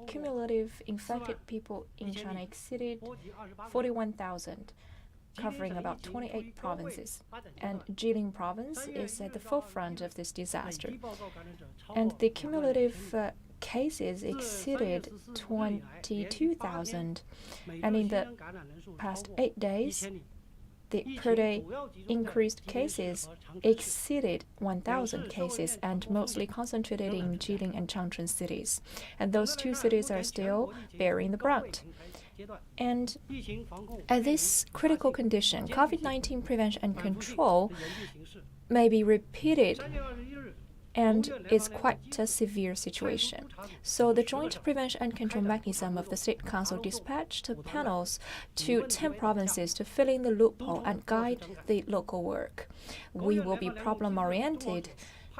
cumulative infected people in China exceeded 41,000, covering about 28 provinces. And Jilin province is at the forefront of this disaster. And the cumulative cases exceeded 22,000. And in the past 8 days, the per-day increased cases exceeded 1,000 cases and mostly concentrated in Jilin and Changchun cities. And those two cities are still bearing the brunt. And at this critical condition, COVID-19 prevention and control may be repeated, and it's quite a severe situation. So the joint prevention and control mechanism of the State Council dispatched panels to 10 provinces to fill in the loophole and guide the local work. We will be problem-oriented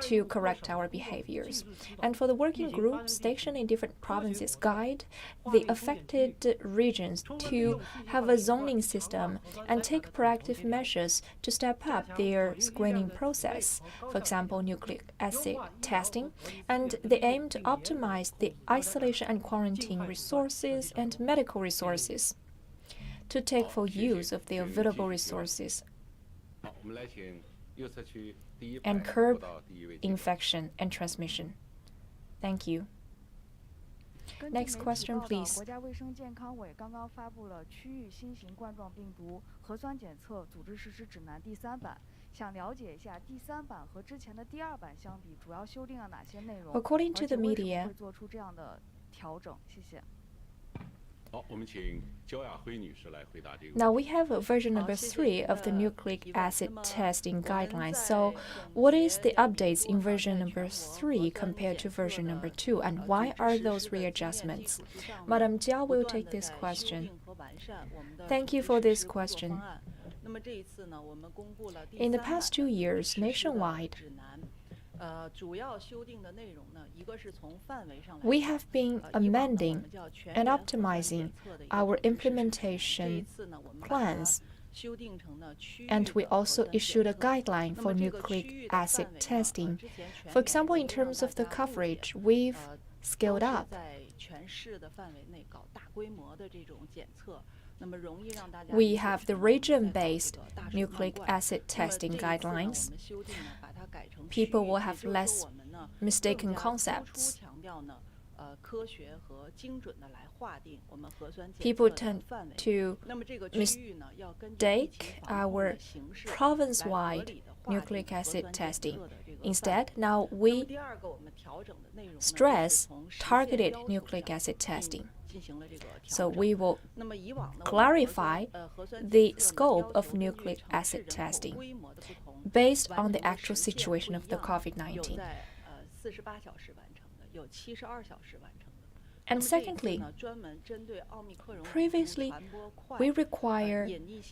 to correct our behaviors. And for the working group stationed in different provinces, guide the affected regions to have a zoning system and take proactive measures to step up their screening process. For example, nucleic acid testing, and they aim to optimize the isolation and quarantine resources and medical resources to take full use of the available resources and curb infection and transmission. Thank you. Next question, please. 国家卫生健康委刚刚发布了区域新型冠状病毒核酸检测组织实施指南第3版，想了解一下第3版和之前的第2版相比，主要修订了哪些内容？ According to the 而且为什么 media, 会做出这样的调整？谢谢。 now we have version number 3 of the nucleic acid testing guidelines. So what is the updates in version number 3 compared to version number 2, and why are those readjustments? Madam Jia will take this question. Thank you for this question. In the past 2 years, nationwide, we have been amending and optimizing our implementation plans, and we also issued a guideline for nucleic acid testing. For example, in terms of the coverage, we've scaled up. We have the region-based nucleic acid testing guidelines. People will have less mistaken concepts. People tend to mistake our province-wide nucleic acid testing. Instead, now we stress targeted nucleic acid testing. So we will clarify the scope of nucleic acid testing based on the actual situation of the COVID-19. And secondly, previously, we require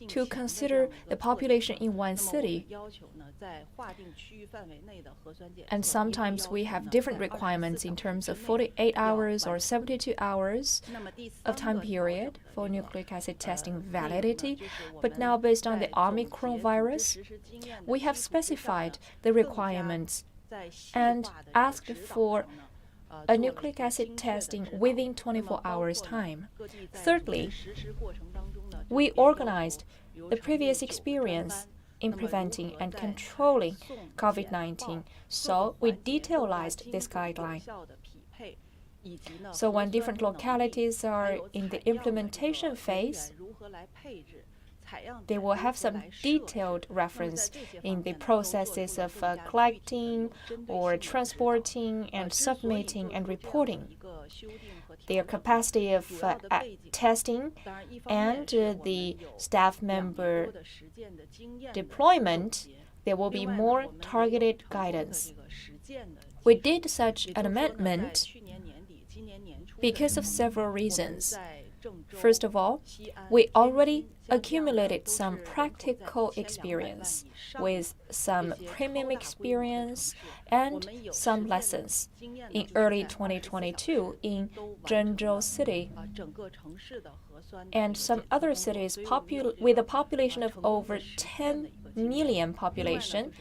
to consider the population in one city. And sometimes we have different requirements in terms of 48 hours or 72 hours of time period for nucleic acid testing validity. But now, based on the Omicron virus, we have specified the requirements and asked for a nucleic acid testing within 24 hours' time. Thirdly, we organized the previous experience in preventing and controlling COVID-19, so we detailized this guideline. So when different localities are in the implementation phase, they will have some detailed reference in the processes of collecting or transporting and submitting and reporting, their capacity of testing, and the staff member deployment. There will be more targeted guidance. We did such an amendment because of several reasons. First of all, we already accumulated some practical experience with some premium experience and some lessons in early 2022 in Zhengzhou City and some other cities with a population of over 10 million population.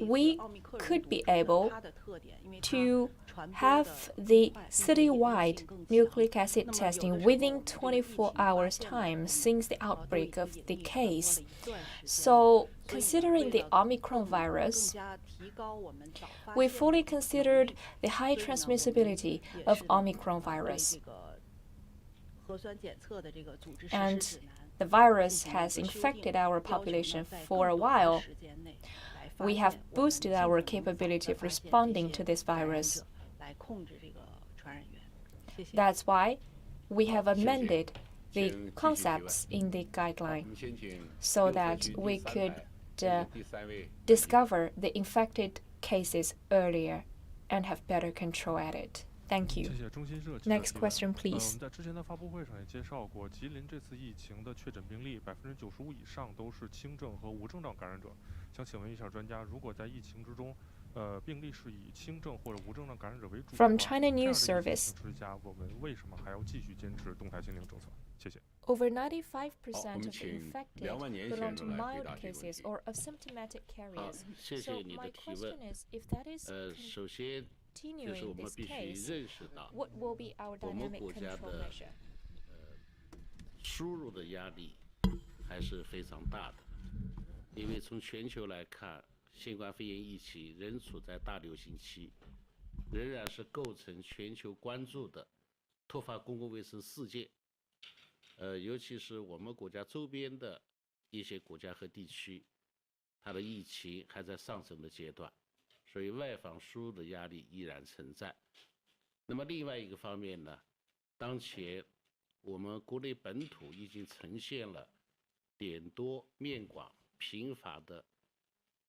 We could be able to have the citywide nucleic acid testing within 24 hours time since the outbreak of the case. So, considering the Omicron virus, we fully considered the high transmissibility of Omicron virus. And the virus has infected our population for a while. We have boosted our capability of responding to this virus. That's why we have amended the concepts in the guideline so that we could discover the infected cases earlier and have better control at it. Thank you. Next question, please. 在之前的发布会上也介绍过，吉林这次疫情的确诊病例95%以上都是轻症和无症状感染者。想请问一下专家，如果在疫情之中，病例是以轻症或者无症状感染者为主的话， From China News Service. 之下，我们为什么还要继续坚持动态清零政策？谢谢。 Over 95% of the infected belong to mild cases or asymptomatic carriers. So my question is, if that is continuing this case, what will be our dynamic control measure? 输入的压力还是非常大的，因为从全球来看，新冠肺炎疫情仍处在大流行期，仍然是构成全球关注的突发公共卫生事件。尤其是我们国家周边的一些国家和地区，它的疫情还在上升的阶段，所以外防输入的压力依然存在。那么另外一个方面呢，当前我们国内本土已经呈现了点多面广、频繁的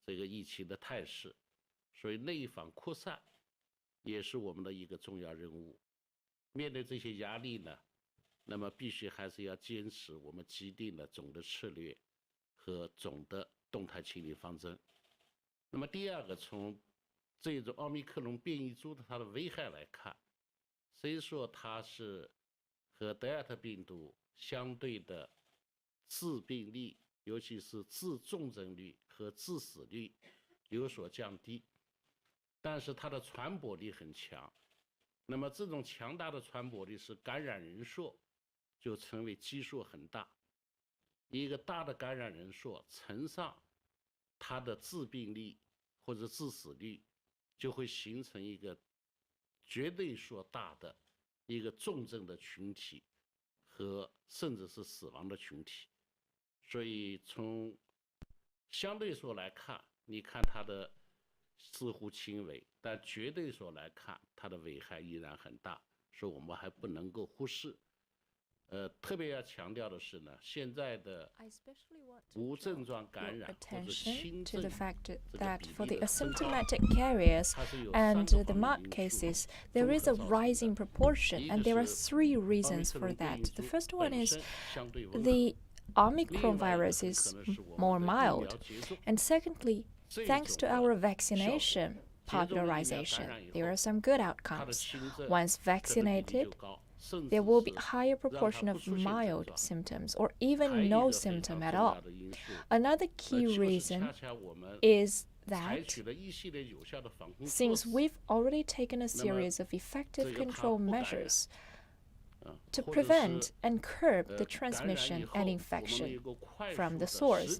这个疫情的态势，所以内防扩散也是我们的一个重要任务。面对这些压力呢，那么必须还是要坚持我们既定的总的策略和总的动态清零方针。那么第二个，从这种奥密克戎变异株的它的危害来看，虽说它是和德尔塔病毒相对的致病率，尤其是致重症率和致死率有所降低，但是它的传播力很强。那么这种强大的传播力使感染人数就成为基数很大，一个大的感染人数乘上它的致病率或者致死率，就会形成一个绝对数大的一个重症的群体和甚至是死亡的群体。所以从相对说来看，你看它的似乎轻微，但绝对说来看，它的危害依然很大，所以我们还不能够忽视。特别要强调的是呢，现在的无症状感染或者轻症 to the fact that for the asymptomatic carriers and the mild cases, there is a rising proportion, and there are three reasons for that. The first one is the Omicron virus is more mild, and secondly, thanks to our vaccination popularization, there are some good outcomes. Once vaccinated, there will be a higher proportion of mild symptoms or even no symptom at all. Another key reason is that since we've already taken a series of effective control measures to prevent and curb the transmission and infection from the source,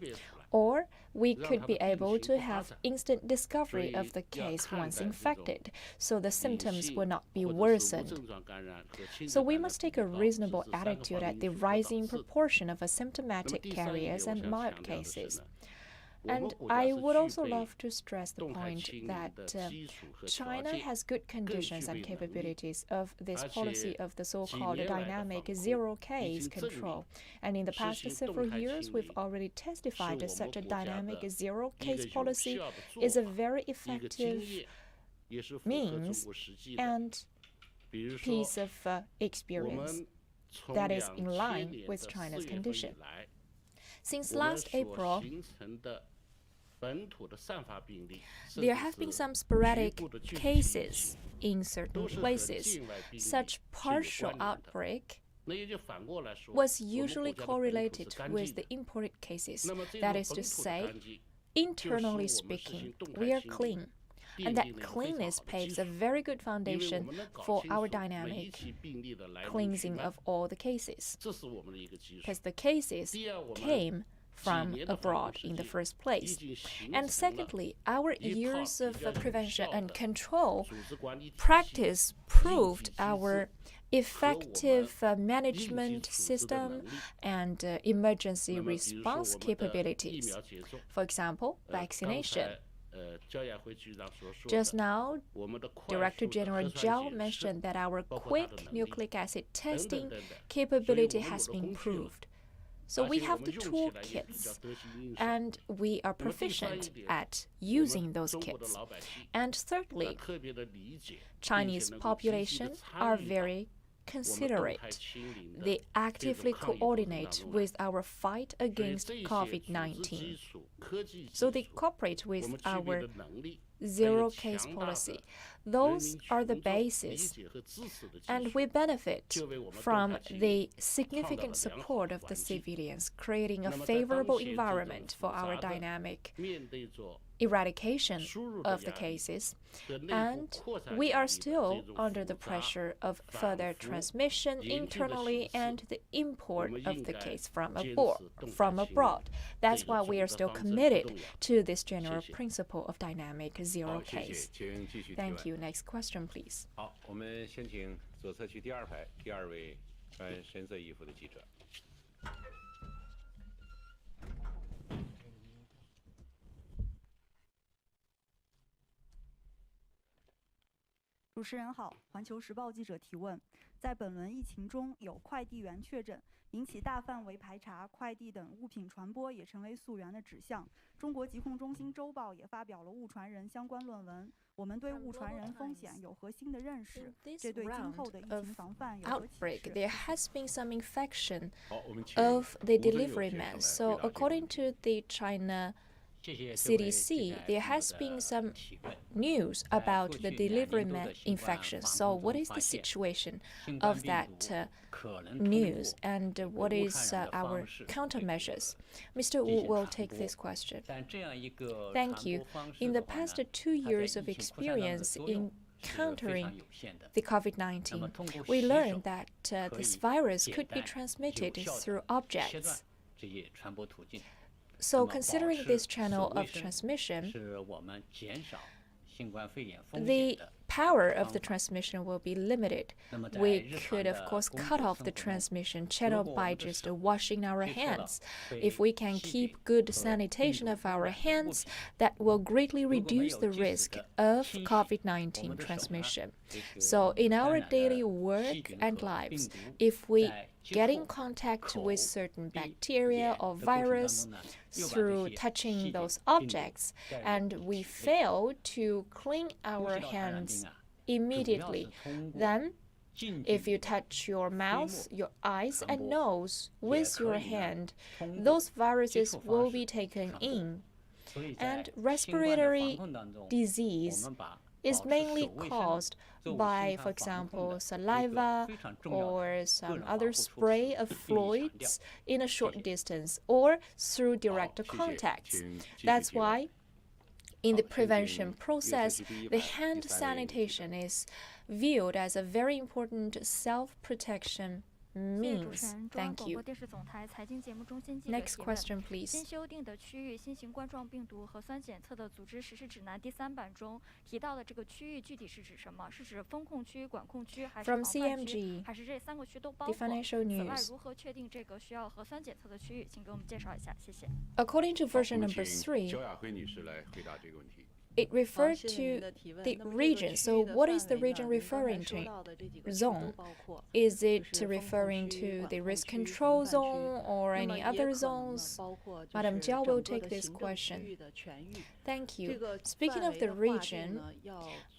or we could be able to have instant discovery of the case once infected, so the symptoms will not be worsened. So we must take a reasonable attitude at the rising proportion of asymptomatic carriers and mild cases. And I would also love to stress the point that China has good conditions and capabilities of this policy of the so-called dynamic zero-case control. And in the past several years, we've already testified that such a dynamic zero-case policy is a very effective means and piece of experience that is in line with China's condition. Since last April, there have been some sporadic cases in certain places. Such partial outbreak was usually correlated with the imported cases. That is to say, internally speaking, we are clean. And that cleanness paves a very good foundation for our dynamic cleansing of all the cases, because the cases came from abroad in the first place. And secondly, our years of prevention and control practice proved our effective management system and emergency response capabilities. For example, vaccination. Just now, Director General Zhao mentioned that our quick nucleic acid testing capability has been proved. So we have the toolkits, and we are proficient at using those kits. And thirdly, Chinese population are very considerate. They actively coordinate with our fight against COVID-19. So they cooperate with our zero-case policy. Those are the basis, and we benefit from the significant support of the civilians, creating a favorable environment for our dynamic eradication of the cases. And we are still under the pressure of further transmission internally and the import of the case from abroad. That's why we are still committed to this general principle of dynamic zero case. Thank you. Next question, please. 好，我们先请左侧区第二排第二位穿深色衣服的记者。主持人好，环球时报记者提问：在本轮疫情中，有快递员确诊，引起大范围排查，快递等物品传播也成为溯源的指向。中国疾控中心周报也发表了误传人相关论文。我们对误传人风险有何新的认识？这对今后的疫情防范有何启示？ There has been some infection of the delivery man. So according to the China CDC, there has been some news about the delivery man infection. So what is the situation of that news, and what is our countermeasures? Mr. Wu will take this question. Thank you. In the past 2 years of experience in countering the COVID-19, we learned that this virus could be transmitted through objects. So considering this channel of transmission, the power of the transmission will be limited. We could, of course, cut off the transmission channel by just washing our hands. If we can keep good sanitation of our hands, that will greatly reduce the risk of COVID-19 transmission. So in our daily work and lives, if we get in contact with certain bacteria or virus through touching those objects, and we fail to clean our hands immediately, then if you touch your mouth, your eyes, and nose with your hand, those viruses will be taken in. And respiratory disease is mainly caused by, for example, saliva or some other spray of fluids in a short distance or through direct contacts. That's why in the prevention process, the hand sanitation is viewed as a very important self-protection means. Thank you. Next question, please. 新修订的区域新型冠状病毒核酸检测的组织实施指南第3版中提到的这个区域具体是指什么？是指封控区、管控区，还是防范区，还是这3个区都包括？此外，如何确定这个需要核酸检测的区域？请给我们介绍一下，谢谢。According to version number 3, 焦雅辉女士来回答这个问题。 it referred to the region. So what is the region referring to? Zone. Is it referring to the risk control zone or any other zones? Madam Jiao will take this question. Thank you. Speaking of the region,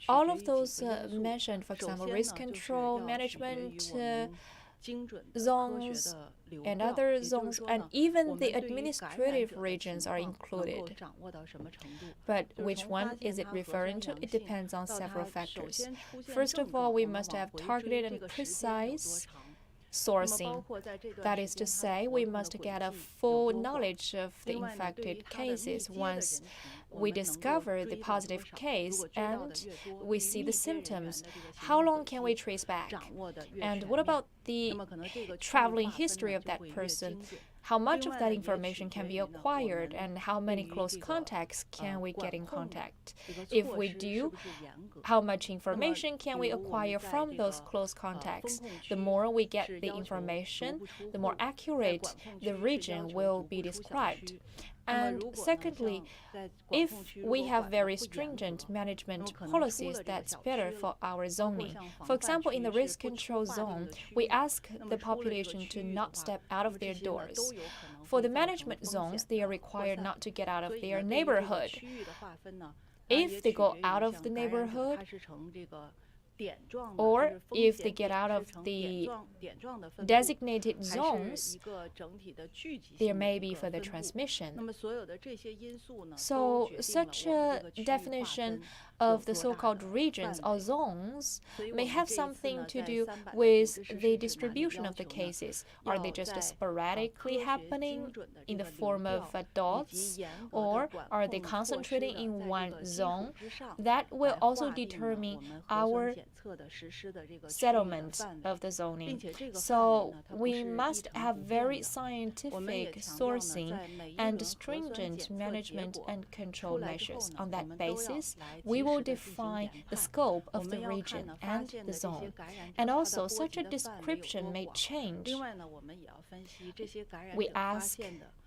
all of those mentioned, for example, risk control, management, zones and other zones, and even the administrative regions are included. But which one is it referring to? It depends on several factors. First of all, we must have targeted and precise sourcing. That is to say, we must get a full knowledge of the infected cases once we discover the positive case and we see the symptoms, how long can we trace back? And what about the traveling history of that person? How much of that information can be acquired and how many close contacts can we get in contact? If we do, how much information can we acquire from those close contacts? The more we get the information, the more accurate the region will be described. And secondly, if we have very stringent management policies, that's better for our zoning. For example, in the risk control zone, we ask the population to not step out of their doors. For the management zones, they are required not to get out of their neighborhood. If they go out of the neighborhood, or if they get out of the designated zones, there may be further transmission. So such a definition of the so-called regions or zones may have something to do with the distribution of the cases. Are they just sporadically happening in the form of dots, or are they concentrating in one zone? That will also determine our settlement of the zoning. So we must have very scientific sourcing and stringent management and control measures. On that basis, we will define the scope of the region and the zone. And also, such a description may change. We ask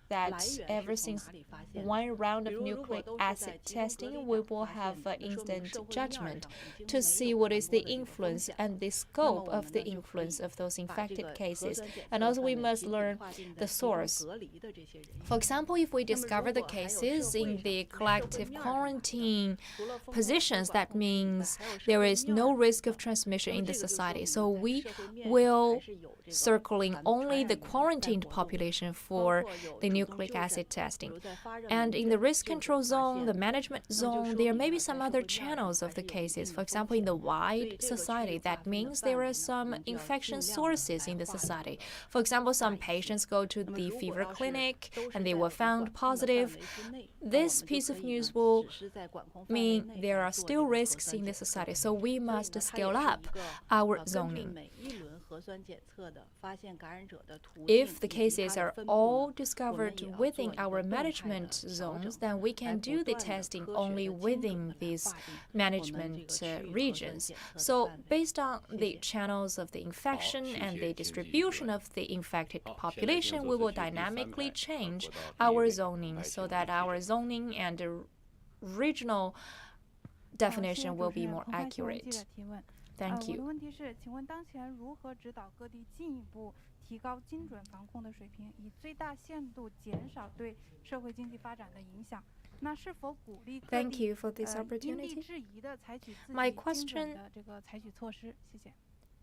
that ever since one round of nucleic acid testing, we will have instant judgment to see what is the influence and the scope of the influence of those infected cases. And also we must learn the source. For example, if we discover the cases in the collective quarantine positions, that means there is no risk of transmission in the society. So we will circling only the quarantined population for the nucleic acid testing. And in the risk control zone, the management zone, there may be some other channels of the cases. For example, in the wide society, that means there are some infection sources in the society. For example, some patients go to the fever clinic and they were found positive. This piece of news will mean there are still risks in the society, so we must scale up our zoning. If the cases are all discovered within our management zones, then we can do the testing only within these management regions. So based on the channels of the infection and the distribution of the infected population, we will dynamically change our zoning so that our zoning and regional definition will be more accurate. Thank you. 我的问题是，请问当前如何指导各地进一步提高精准防控的水平，以最大限度减少对社会经济发展的影响？那是否鼓励各地因地制宜地采取自己精准的这个采取措施？谢谢。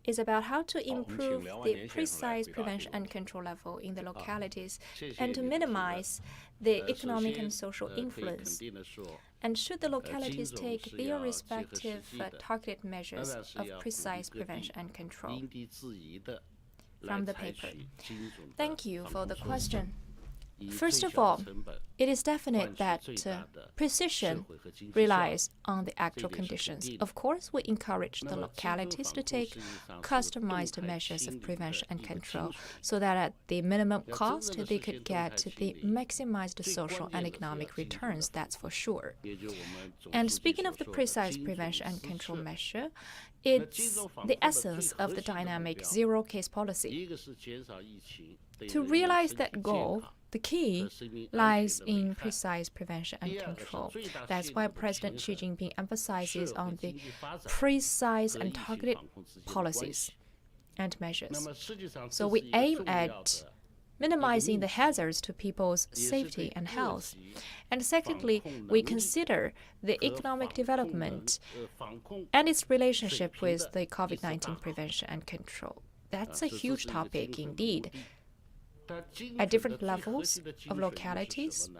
is about how to improve the precise prevention and control level in the localities and to minimize the economic and social influence. And should the localities take their respective targeted measures of precise prevention and control? From the paper. Thank you for the question. First of all, it is definite that precision relies on the actual conditions. Of course, we encourage the localities to take customized measures of prevention and control so that at the minimum cost, they could get the maximized social and economic returns, that's for sure. And speaking of the precise prevention and control measure, it's the essence of the dynamic zero-case policy. To realize that goal, the key lies in precise prevention and control. That's why President Xi Jinping emphasizes on the precise and targeted policies and measures. So we aim at minimizing the hazards to people's safety and health. And secondly, we consider the economic development and its relationship with the COVID-19 prevention and control. That's a huge topic indeed. At different levels of localities,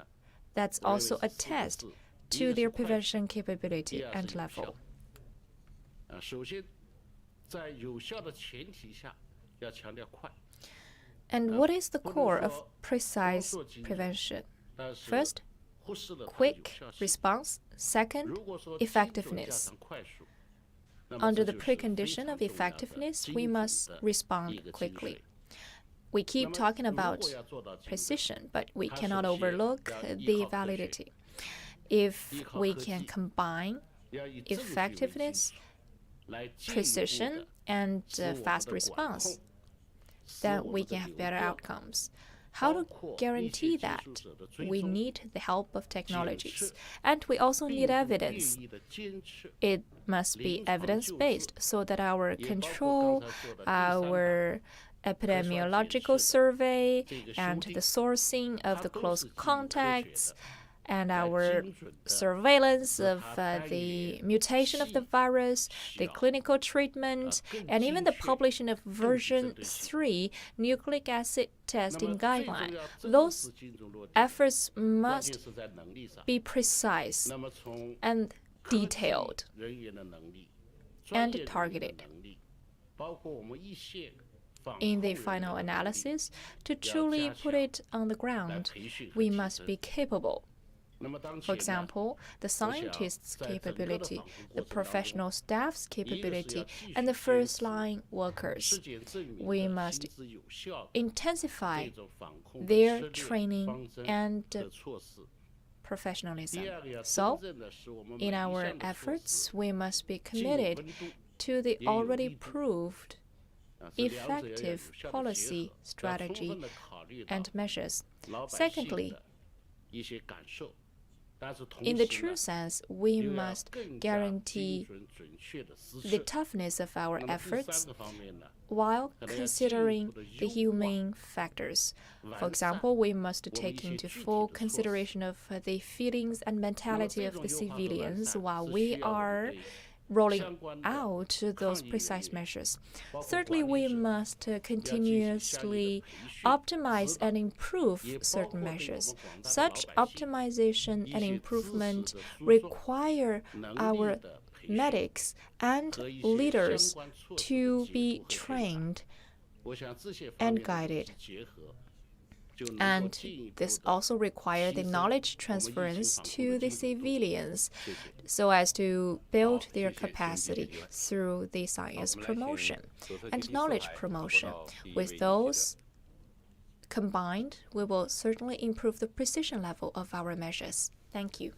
that's also a test to their prevention capability and level. And what is the core of precise prevention? First, quick response. Second, effectiveness. Under the precondition of effectiveness, we must respond quickly. We keep talking about precision, but we cannot overlook the validity. If we can combine effectiveness, precision, and fast response, then we can have better outcomes. How to guarantee that? We need the help of technologies, and we also need evidence. It must be evidence-based so that our control, our epidemiological survey, and the sourcing of the close contacts, and our surveillance of the mutation of the virus, the clinical treatment, and even the publishing of version 3 nucleic acid testing guideline. Those efforts must be precise and detailed and targeted. In the final analysis, to truly put it on the ground, we must be capable. For example, the scientists' capability, the professional staff's capability, and the first-line workers. We must intensify their training and professionalism. So, in our efforts, we must be committed to the already proved effective policy, strategy, and measures. Secondly, in the true sense, we must guarantee the toughness of our efforts while considering the human factors. For example, we must take into full consideration of the feelings and mentality of the civilians while we are rolling out those precise measures. Thirdly, we must continuously optimize and improve certain measures. Such optimization and improvement require our medics and leaders to be trained and guided. And this also requires the knowledge transference to the civilians so as to build their capacity through the science promotion and knowledge promotion. With those combined, we will certainly improve the precision level of our measures. Thank you.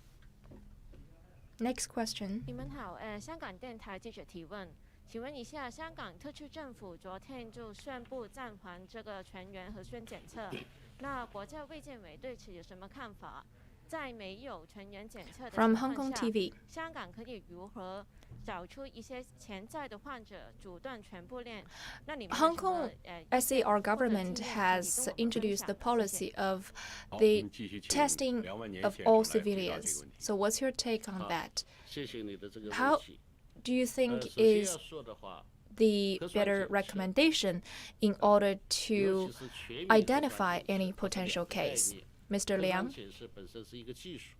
Next question. 你们好，香港电台记者提问，请问一下，香港特区政府昨天就宣布暂缓这个全员核酸检测，那国家卫健委对此有什么看法？在没有全员检测的情 From 况 Hong Kong 下， TV. 香港可以如何找出一些潜在的患者，阻断传播链？那你们 Hong Kong SAR government has introduced the policy of the testing of all civilians. So what's your take on that? 谢谢你的这个 How 问题。 do you think 首先 is 要说的话， the better recommendation in order to 尤其是全民 identify 核酸 any 检测 potential 这个概 case? 念 Mr. 核酸 Liang, 检测本身是一个技术。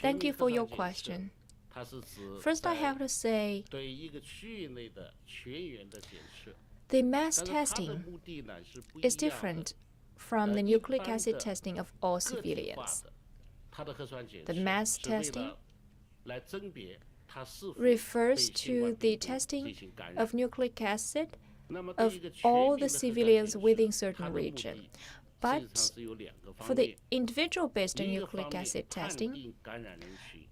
thank you for your 全民核酸检测 question. 它是指 First, I 在 have to say 对一个区域内的全员的检测， the mass 但是它的 testing 目的呢是不一 is 样的。 different from the 一 nucleic 般 acid 的 testing of all 个体化 civilians. 的它的核酸检 The 测 mass 是为 testing 了来甄别它是否 refers 被新冠 to the 病毒 testing 进行感染。 of nucleic acid 那么对 of 一个全 all 民 the 的核酸 civilians 检 within 测 certain 它的目 region. 的 But 实际上是有两个 for 方 the 面。 individual-based 一个 nucleic 方面 acid 判 testing, 定感染人群，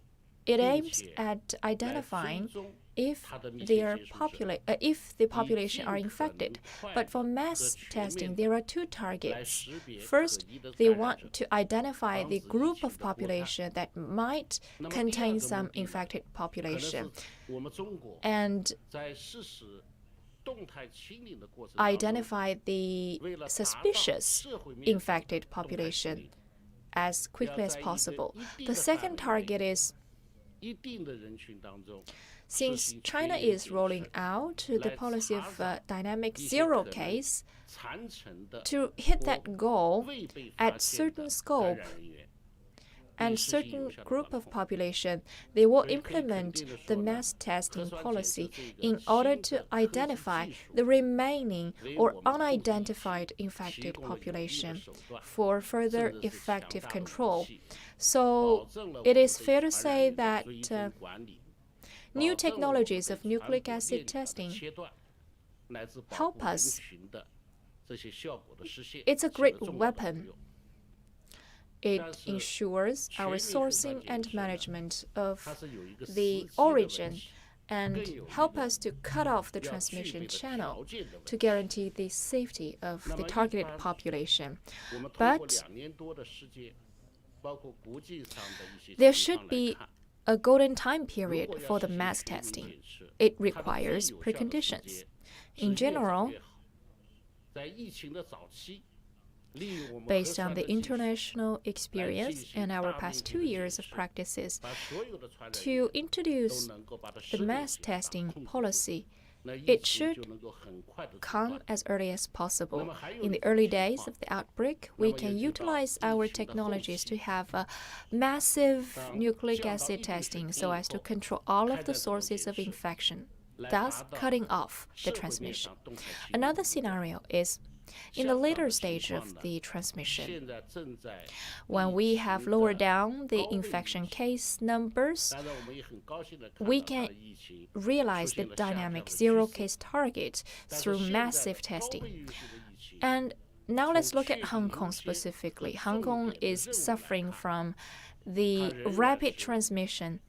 it 并 aims 且 at 来 identifying 追踪 if 它的密 they 切 are 接触者， if the 以 population are 尽可能 infected. 快 But for 和 mass 全 testing, 面 there 地 are two 来 targets. 识别 First, 可疑的 they 感染 want 者， to identify 防 the 止疫 group 情 of 的扩散。 population that might 那么第二 contain 个 some 目的呢， infected 可能是 population 我们中国 and 在实施动态清零的过程当中， identify the 为了达到 suspicious 社会面 infected 动态清 population 零 as quickly as 要在一个 possible. 一定 The 的 second 范围内 target is 一定的人群当中， since China is rolling out the policy of dynamic zero case, 残存的 to hit that goal 未被发 at 现的 certain 感 scope, 染人员， and certain group of population, they will implement the mass testing policy in order to identify the remaining or unidentified infected population for further effective control. So it is fair to say that new technologies of nucleic acid testing help us. It's a great weapon. It ensures our sourcing and management of the origin and help us to cut off the transmission channel to guarantee the safety of the targeted population. But there should be a golden time period for the mass testing. It requires preconditions. In general, based on the international experience and our past 2 years of practices, to introduce the mass testing policy, it should come as early as possible. In the early days of the outbreak, we can utilize our technologies to have a massive nucleic acid testing so as to control all of the sources of infection, thus cutting off the transmission. Another scenario is in the later stage of the transmission, when we have lowered down the infection case numbers, we can realize the dynamic zero-case target through massive testing. And now let's look at Hong Kong specifically. Hong Kong is suffering from the rapid transmission.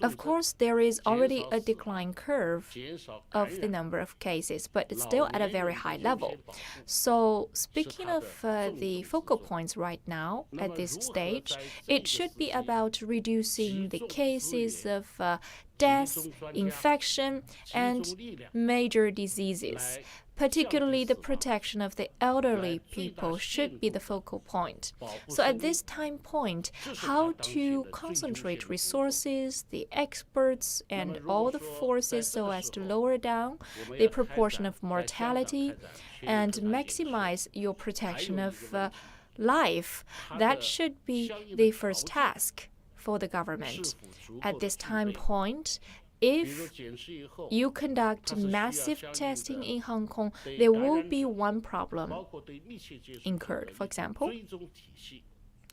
Of course, there is already a decline curve of the number of cases, but it's still at a very high level. So speaking of the focal points right now at this stage, it should be about reducing the cases of death, infection, and major diseases. Particularly the protection of the elderly people should be the focal point. So at this time point, how to concentrate resources, the experts, and all the forces so as to lower down the proportion of mortality and maximize your protection of life, that should be the first task for the government. At this time point, if you conduct massive testing in Hong Kong, there will be one problem incurred. For example,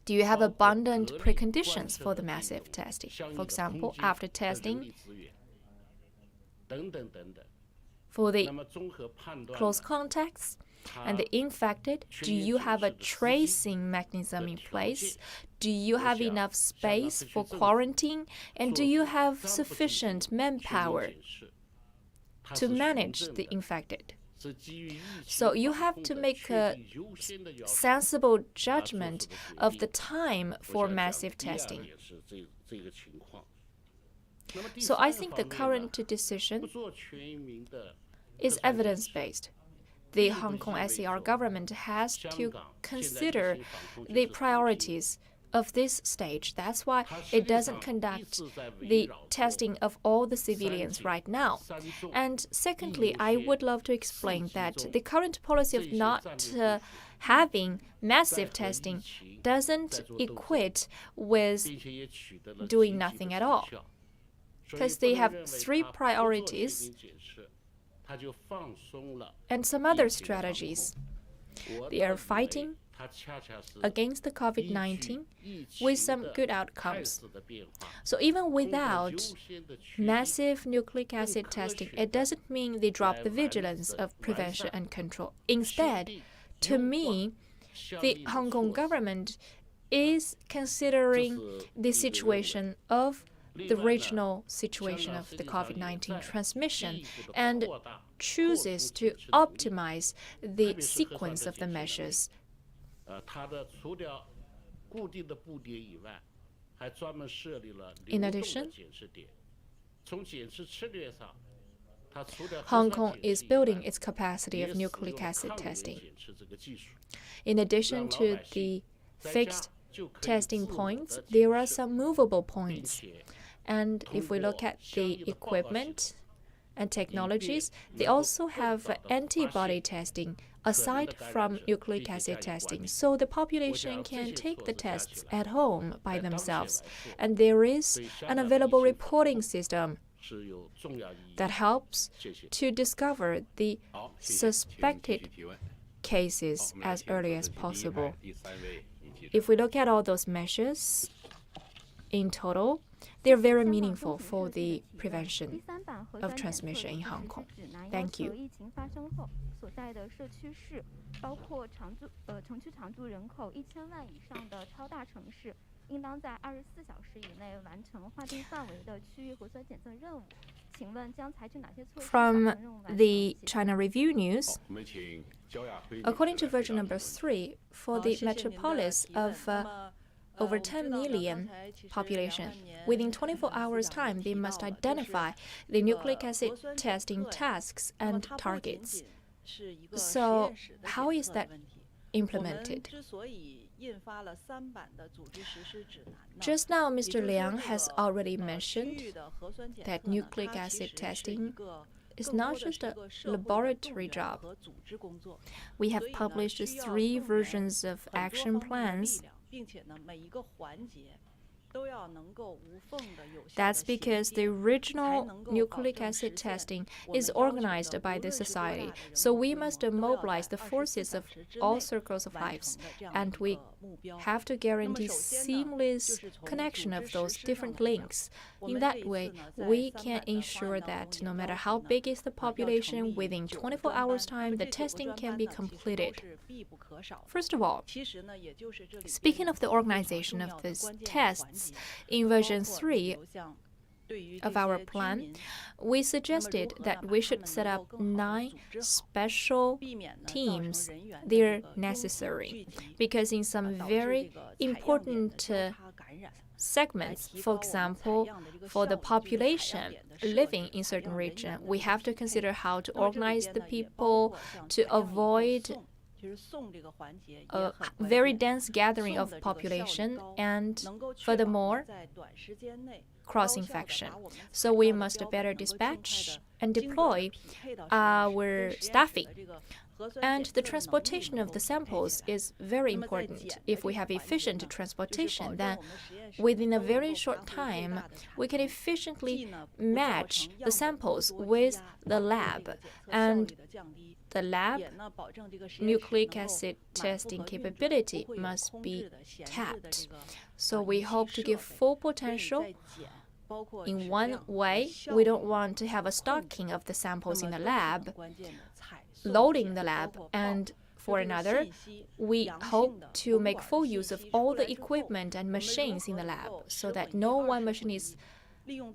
do you have abundant preconditions for the massive testing? For example, after testing, for the close contacts and the infected, do you have a tracing mechanism in place? Do you have enough space for quarantine? And do you have sufficient manpower to manage the infected? So you have to make a sensible judgment of the time for massive testing. So I think the current decision is evidence-based. The Hong Kong SAR government has to consider the priorities of this stage. That's why it doesn't conduct the testing of all the civilians right now. And secondly, I would love to explain that the current policy of not having massive testing doesn't equate with doing nothing at all, because they have three priorities and some other strategies. They are fighting against the COVID-19 with some good outcomes. So even without massive nucleic acid testing, it doesn't mean they drop the vigilance of prevention and control. Instead, to me, the Hong Kong government is considering the situation of the regional situation of the COVID-19 transmission and chooses to optimize the sequence of the measures. In addition, Hong Kong is building its capacity of nucleic acid testing. In addition to the fixed testing points, there are some movable points. And if we look at the equipment and technologies, they also have antibody testing aside from nucleic acid testing, so the population can take the tests at home by themselves. And there is an available reporting system that helps to discover the suspected cases as early as possible. If we look at all those measures in total, they're very meaningful for the prevention of transmission in Hong Kong. Thank you. 所在的社区市，包括城区常住人口1000万以上的超大城市，应当在24小时以内完成划定范围的区域核酸检测任务。请问将采取哪些措施？ From the China Review News, according to version number 3, for the metropolis of over 10 million population, within 24 hours' time, they must identify the nucleic acid testing tasks and targets. So, how is that implemented? Just now, Mr. Liang has already mentioned that nucleic acid testing is not just a laboratory job. We have published 3 versions of action plans. That's because the original nucleic acid testing is organized by the society. So we must mobilize the forces of all circles of lives, and we have to guarantee seamless connection of those different links. In that way, we can ensure that no matter how big is the population, within 24 hours' time, the testing can be completed. First of all, speaking of the organization of these tests, in version 3 of our plan, we suggested that we should set up 9 special teams. They're necessary because in some very important segments, for example, for the population living in certain region, we have to consider how to organize the people to avoid a very dense gathering of population and, furthermore, cross-infection. So we must better dispatch and deploy our staffing. And the transportation of the samples is very important. If we have efficient transportation, then within a very short time, we can efficiently match the samples with the lab. And the lab nucleic acid testing capability must be tapped. So we hope to give full potential. In one way, we don't want to have a stocking of the samples in the lab, loading the lab, and for another, we hope to make full use of all the equipment and machines in the lab so that no one machine is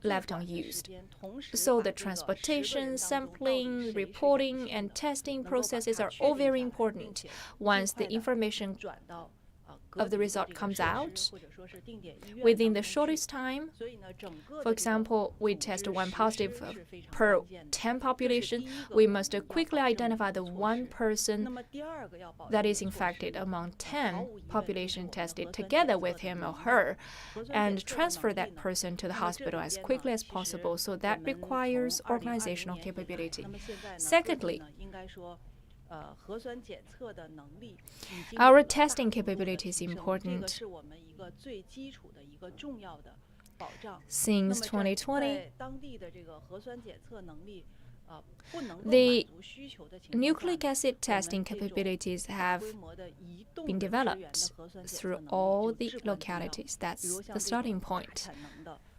left unused. So the transportation, sampling, reporting, and testing processes are all very important. Once the information of the result comes out within the shortest time. For example, we test 1 positive per 10 population. We must quickly identify the 1 person that is infected among 10 population tested together with him or her and transfer that person to the hospital as quickly as possible. So that requires organizational capability. Secondly, our testing capability is important. Since 2020, the nucleic acid testing capabilities have been developed through all the localities. That's the starting point.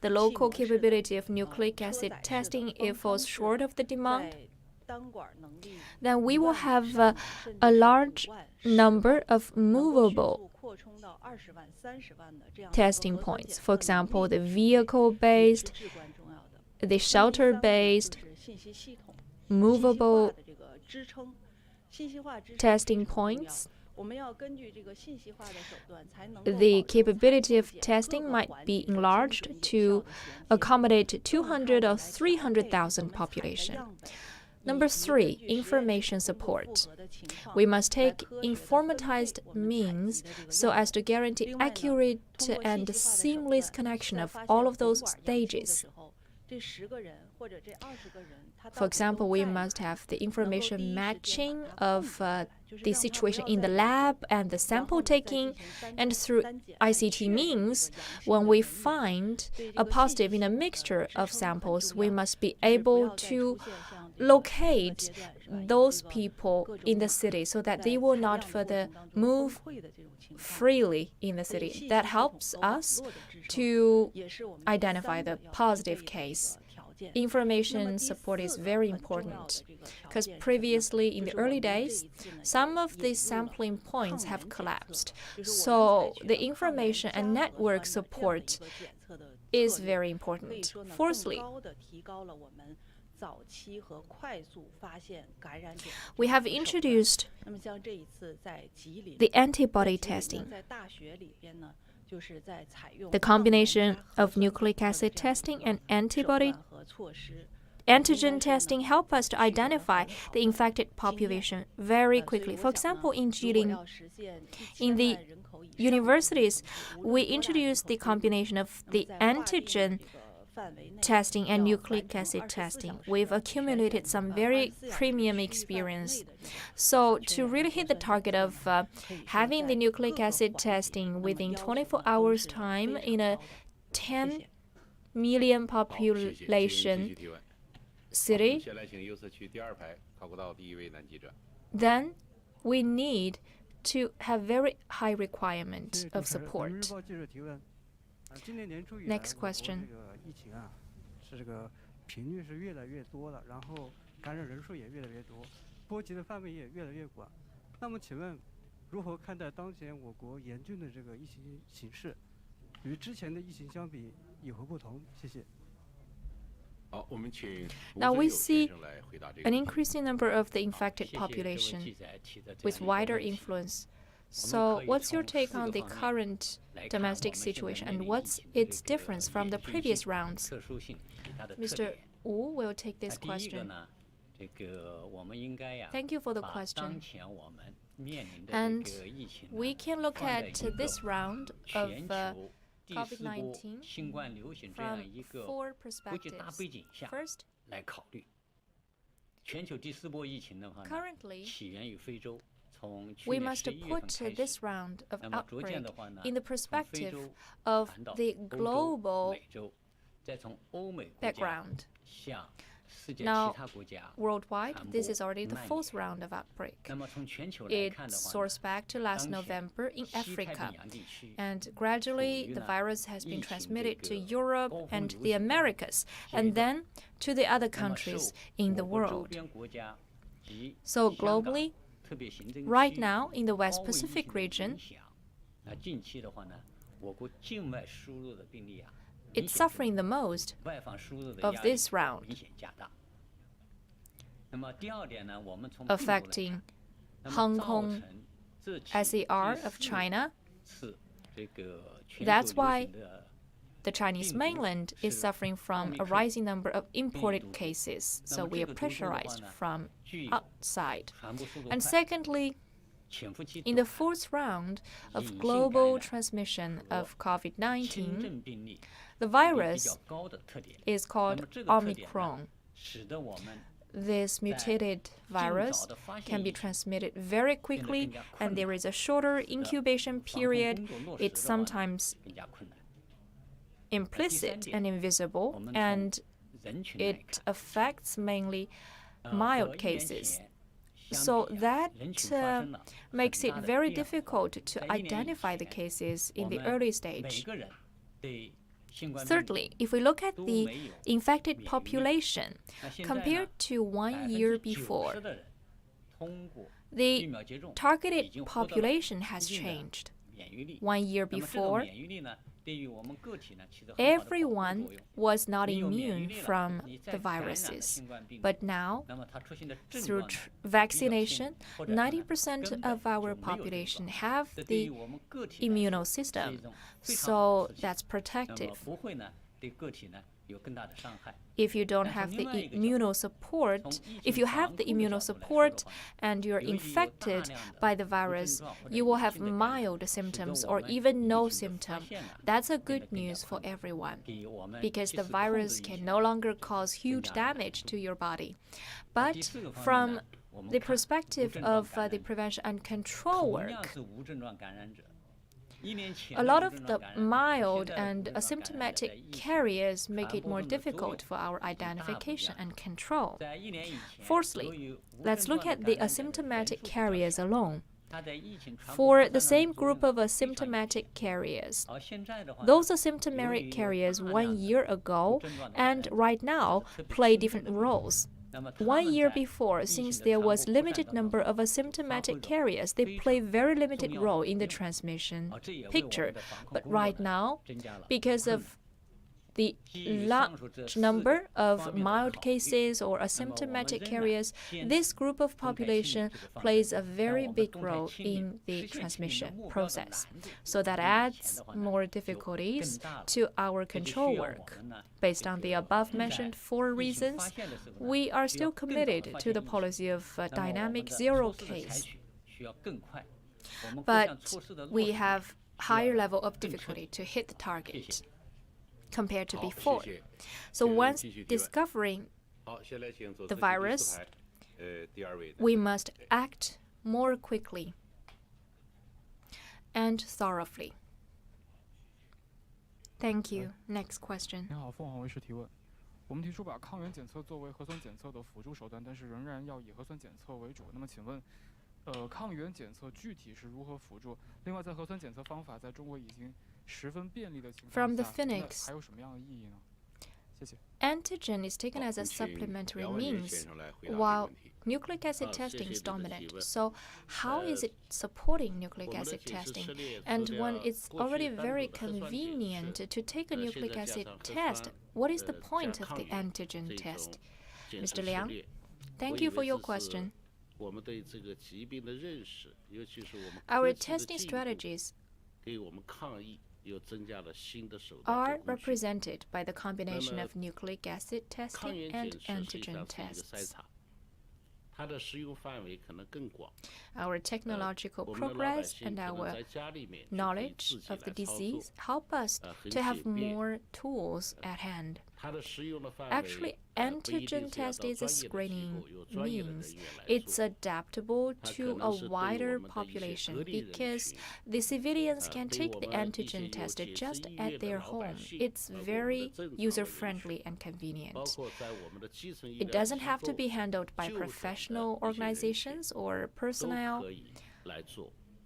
The local capability of nucleic acid testing, if falls short of the demand, then we will have a large number of movable testing points. For example, the vehicle-based, the shelter-based, movable testing points. The capability of testing might be enlarged to accommodate 200 or 300,000 population. Number 3, information support. We must take informatized means so as to guarantee accurate and seamless connection of all of those stages. For example, we must have the information matching of the situation in the lab and the sample taking, and through ICT means, when we find a positive in a mixture of samples, we must be able to locate those people in the city so that they will not further move freely in the city. That helps us to identify the positive case. Information support is very important because previously in the early days, some of the sampling points have collapsed. So the information and network support is very important. Fourthly, we have introduced the antibody testing. The combination of nucleic acid testing and antigen testing help us to identify the infected population very quickly. For example, in Jilin, in the universities, we introduced the combination of the antigen testing and nucleic acid testing. We've accumulated some very premium experience. So to really hit the target of having the nucleic acid testing within 24 hours time in a 10 million population city, then we need to have very high requirement of support. Next question. 疫情啊，是这个频率是越来越多了，然后感染人数也越来越多，波及的范围也越来越广。那么，请问如何看待当前我国严峻的这个疫情形势？与之前的疫情相比有何不同？谢谢。 Now we see an increasing number of the infected population with wider influence. So what's your take on the current domestic situation and what's its difference from the previous rounds? Mr. Wu will take this question. Thank you for the question. And we can look at this round of COVID-19 from 4 perspectives. First, currently, we must put this round of outbreak in the perspective of the global background. Now, worldwide, this is already the 4th round of outbreak. It soars back to last November in Africa, and gradually the virus has been transmitted to Europe and the Americas, and then to the other countries in the world. So globally, right now in the West Pacific region, it's suffering the most of this round, affecting Hong Kong, SAR of China. That's why the Chinese mainland is suffering from a rising number of imported cases, so we are pressurized from outside. And secondly, in the 4th round of global transmission of COVID-19, the virus is called Omicron. This mutated virus can be transmitted very quickly, and there is a shorter incubation period. It's sometimes implicit and invisible, and it affects mainly mild cases. So that makes it very difficult to identify the cases in the early stage. Thirdly, if we look at the infected population compared to 1 year before, the targeted population has changed. 1 year before, everyone was not immune from the viruses. But now, through vaccination, 90% of our population have the immune system, so that's protective. if you don't have the immunosupport, if you have the immunosupport and you're infected by the virus, you will have mild symptoms or even no symptom. That's a good news for everyone because the virus can no longer cause huge damage to your body. But from the perspective of the prevention and control work, a lot of the mild and asymptomatic carriers make it more difficult for our identification and control. Fourthly, let's look at the asymptomatic carriers alone. For the same group of asymptomatic carriers, those asymptomatic carriers 1 year ago and right now play different roles. 1 year before, since there was limited number of asymptomatic carriers, they play very limited role in the transmission picture. But right now, because of the large number of mild cases or asymptomatic carriers, this group of population plays a very big role in the transmission process. So that adds more difficulties to our control work. Based on the above-mentioned 4 reasons, we are still committed to the policy of dynamic zero case. But we have higher level of difficulty to hit the target compared to before. So once discovering the virus, we must act more quickly and thoroughly. Thank you. Next question. 您好，凤凰卫视提问。我们提出把抗原检测作为核酸检测的辅助手段，但是仍然要以核酸检测为主。那么请问，抗原检测具体是如何辅助？另外，在核酸检测方法在中国已经十分便利的情况下，还有什么样的意义呢？谢谢。Antigen is taken as a supplementary means, while nucleic acid testing is dominant. So how is it supporting nucleic acid testing? And when it's already very convenient to take a nucleic acid test, what is the point of the antigen test? Mr. Liang, thank you for your question. Our testing strategies are represented by the combination of nucleic acid testing and antigen tests. Our technological progress and our knowledge of the disease help us to have more tools at hand. Actually, antigen test is a screening means. It's adaptable to a wider population because the civilians can take the antigen test just at their home. It's very user-friendly and convenient. It doesn't have to be handled by professional organizations or personnel.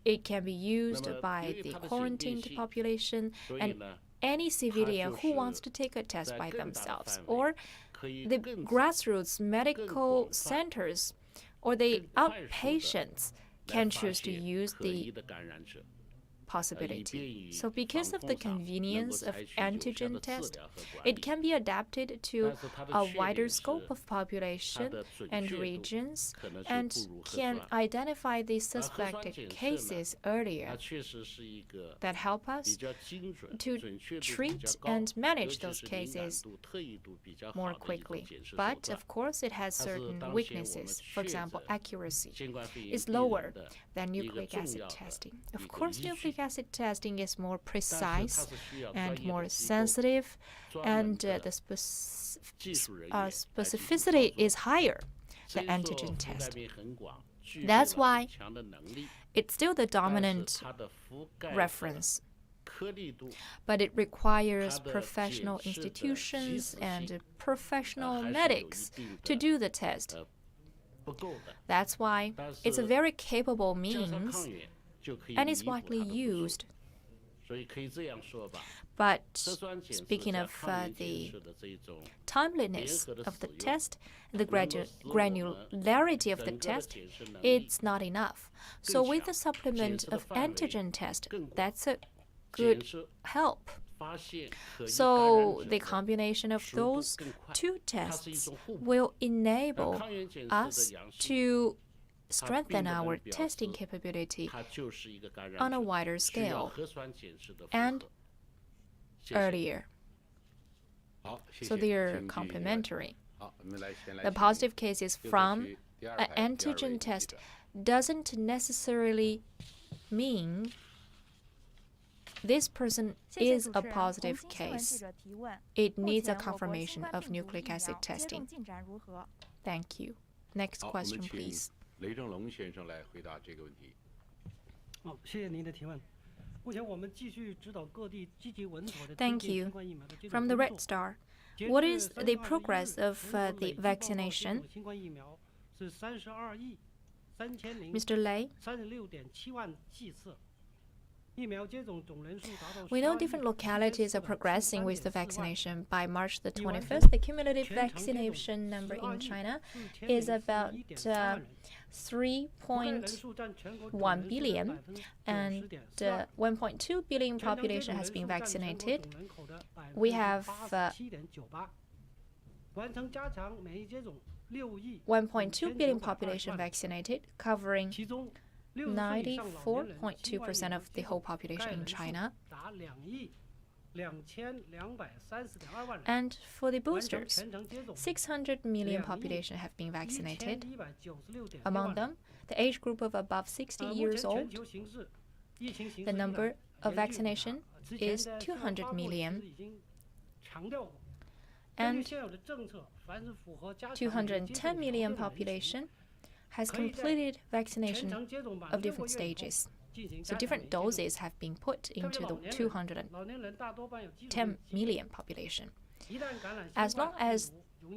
It can be used by the quarantined population and any civilian who wants to take a test by themselves, or the grassroots medical centers or the outpatients can choose to use the possibility. So because of the convenience of antigen test, it can be adapted to a wider scope of population and regions and can identify the suspected cases earlier that help us to treat and manage those cases more quickly. But of course, it has certain weaknesses. For example, accuracy is lower than nucleic acid testing. Of course, nucleic acid testing is more precise and more sensitive, and the specificity is higher than antigen test. That's why it's still the dominant reference. But it requires professional institutions and professional medics to do the test. That's why it's a very capable means and is widely used. But speaking of the timeliness of the test, the granularity of the test, it's not enough. So with the supplement of antigen test, that's a good help. So the combination of those two tests will enable us to strengthen our testing capability on a wider scale and earlier. So they are complementary. The positive cases from an antigen test doesn't necessarily mean this person is a positive case. It needs a confirmation of nucleic acid testing. Thank you. Next question, please. 雷正龙先生来回答这个问题。谢谢您的提问。目前我们继续指导各地积极稳妥的 Thank you. From the Red Star, what is the progress of the vaccination? Mr. Lei? We know different localities are progressing with the vaccination. By March the 21st, the cumulative vaccination number in China is about 3.1 billion, and 1.2 billion population has been vaccinated. We have 1.2 billion population vaccinated, covering 94.2% of the whole population in China. And for the boosters, 600 million population have been vaccinated. Among them, the age group of above 60 years old, the number of vaccination is 200 million. And 210 million population has completed vaccination of different stages. So different doses have been put into the 210 million population. As long as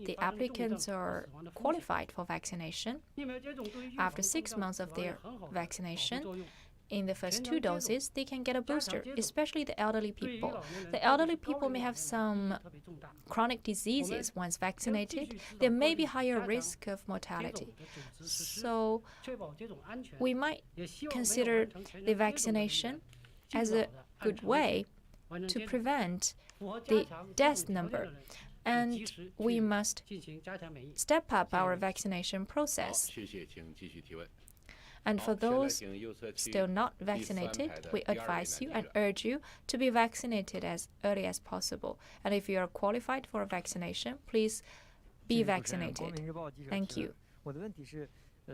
the applicants are qualified for vaccination, after 6 months of their vaccination, in the first 2 doses, they can get a booster, especially the elderly people. The elderly people may have some chronic diseases. Once vaccinated, there may be higher risk of mortality. So we might consider the vaccination as a good way to prevent the death number. And we must step up our vaccination process. And for those still not vaccinated, we advise you and urge you to be vaccinated as early as possible. And if you are qualified for vaccination, please be vaccinated. Thank you. 我的问题是，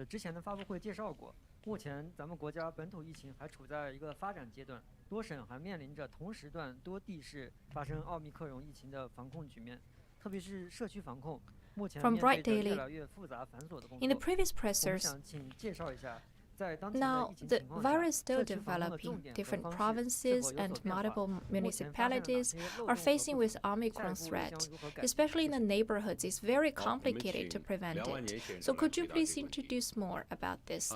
之前的发布会介绍过，目前咱们国家本土疫情还处在一个发展阶段，多省还面临着同时段多地市发生奥密克戎疫情的防控局面，特别是社区防控，目前面对着越来越复杂繁琐的工作。In the previous 我们 pressers, 想请介绍一下。 Now, the virus is still developing. Different provinces and multiple municipalities are facing with Omicron threat. Especially in the neighborhoods, it's very complicated to prevent it. So could you please introduce more about this?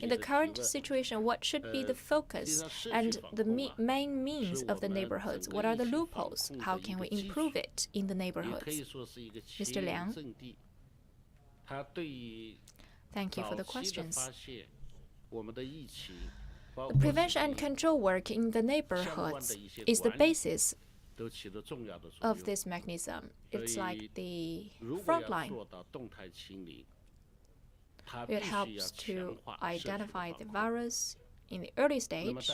In the current situation, what should be the focus and the main means of the neighborhoods? What are the loopholes? How can we improve it in the neighborhoods? Mr. Liang? Thank you for the questions. The prevention and control work in the neighborhoods is the basis of this mechanism. It's like the front line. It helps to identify the virus in the early stage,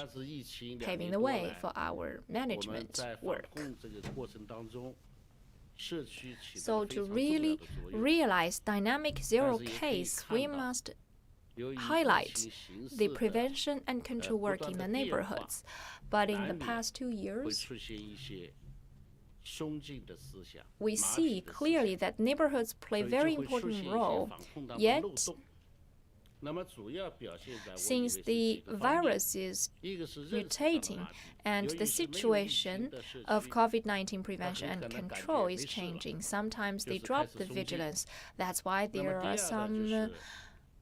paving the way for our management work. So to really realize dynamic zero case, we must highlight the prevention and control work in the neighborhoods. But in the past 2 years, we see clearly that neighborhoods play a very important role. Yet, since the virus is mutating and the situation of COVID-19 prevention and control is changing, sometimes they drop the vigilance. That's why there are some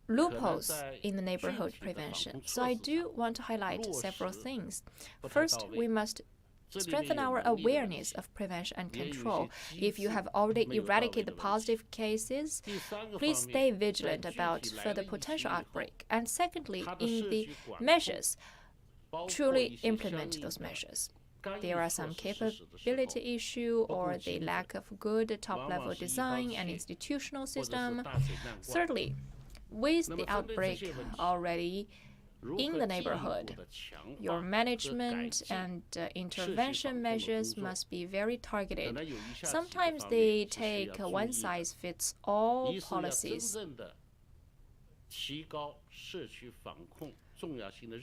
loopholes in the neighborhood prevention. So I do want to highlight several things. First, we must strengthen our awareness of prevention and control. If you have already eradicated the positive cases, please stay vigilant about further potential outbreak. And secondly, in the measures, truly implement those measures. There are some capability issue or the lack of good top-level design and institutional system. Thirdly, with the outbreak already in the neighborhood. Your management and intervention measures must be very targeted. Sometimes they take one-size-fits-all policies.